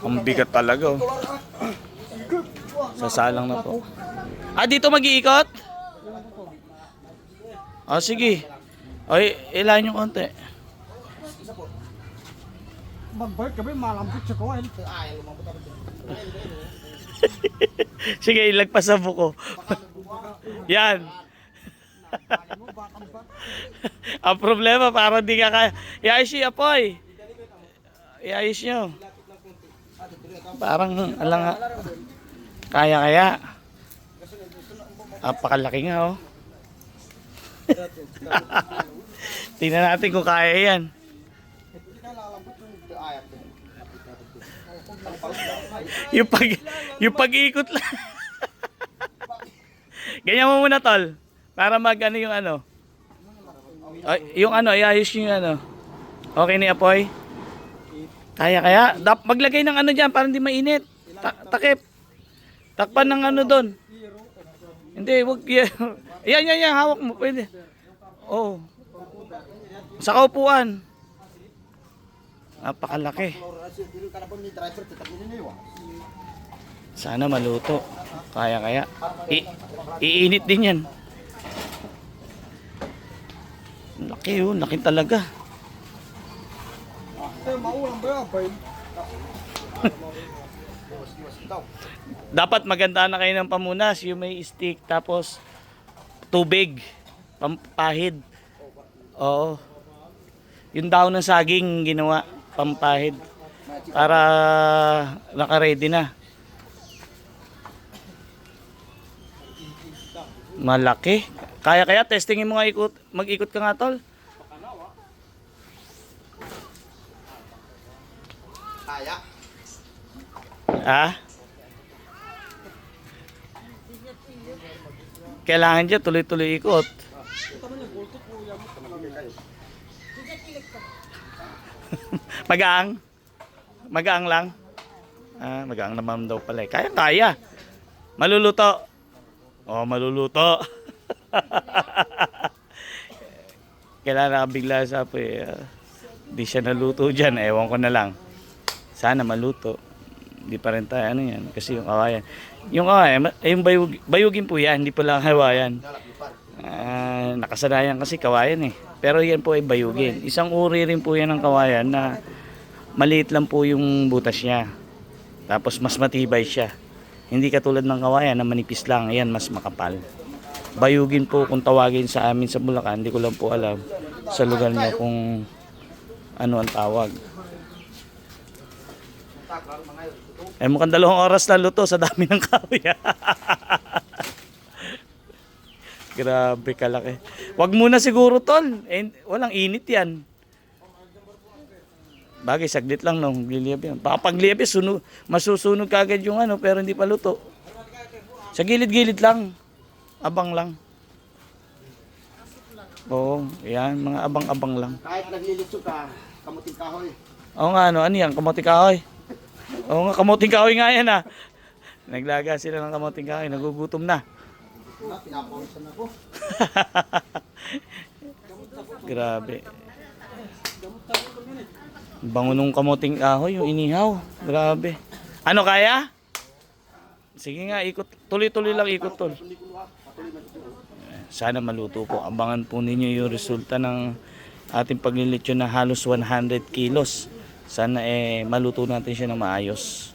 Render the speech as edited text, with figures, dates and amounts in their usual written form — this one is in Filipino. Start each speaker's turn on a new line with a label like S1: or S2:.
S1: Ang bigat talaga oh. Sasalang na po. Ah, dito mag-iikot? Ah, sige. Ay, ilahin yung konti.
S2: Mag-bike kami, malambot sa kuwan.
S1: Sige, ilagpas sa buko. Yan. Ang problema, parang di ka kaya. Iayos niyo, apoy. Iayos nyo. Parang, alang nga. Kaya. Napakalaki nga, oh. Tingnan natin kung kaya yan. Yung pag-ikot lang. Ganyan mo muna, tol. Para mag-ano yung ano. Ay, yung ano, iayos yung ano. Okay ni Apoy? Kaya. Maglagay ng ano dyan para hindi mainit. Takip. Takpan ng ano doon. Hindi, wag yan. Yan, hawak mo. Pwede. Oh. Sa kaupuan. Napakalaki. Sana maluto. Kaya. Iinit din yan. Laki oh, laki talaga. Dapat maganda na kayo ng pamunas. Yung may stick tapos tubig. Pampahid. Oo. Yung daon ng saging ginawa. Pampahid. Para naka-ready na. Malaki. Kaya testingin mo nga mag-ikot ka nga, tol.
S3: Kaya.
S1: Ah? Kailangan dyan tuloy-tuloy ikot. Magaang lang. Ah, magaang naman daw pala. Kaya. Maluluto. Oh, maluluto. Kailangan bigla sa po eh. Di siya naluto dyan. Ewan ko na lang. Sana maluto. Di pa rin tayo. Ano yan? Kasi yung kawayan. Yung kawayan, yung bayugin po yan. Hindi po lang kawayan. Nakasanayan kasi kawayan eh. Pero yan po ay bayugin. Isang uri rin po yan ng kawayan na maliit lang po yung butas niya. Tapos mas matibay siya. Hindi katulad ng kawayan na manipis lang. Ayan, mas makapal. Bayugin po kung tawagin sa amin sa Bulacan. Hindi ko lang po alam sa lugar niyo kung ano ang tawag. Mukhang 2 oras na luto sa dami ng kahoy. Grabe kalaki. Wag muna siguro, tol. Walang init yan. Bagay, saglit lang no. Gliliyab yan. Baka pagliyab yan, masusunog kagad yung ano, pero hindi pa luto. Sa gilid-gilid lang. Abang lang. Oo, yan. Mga abang-abang lang.
S3: Kahit naglilitsyo ka, kamuting kahoy.
S1: Oo nga, ano yan? Kamuting kahoy. Oo nga, kamuting kahoy nga yan ah. Naglaga sila ng kamuting kahoy. Nagugutom na.
S3: Pinapawisan ako.
S1: Grabe. Bango nung kamuting kahoy, yung inihaw. Grabe. Ano kaya? Sige nga, ikot. Tuloy-tuloy lang ikot, tol. Sana maluto po. Abangan po ninyo yung resulta ng ating paglilitsyon na halos 100 kilos. Sana maluto natin siya ng maayos.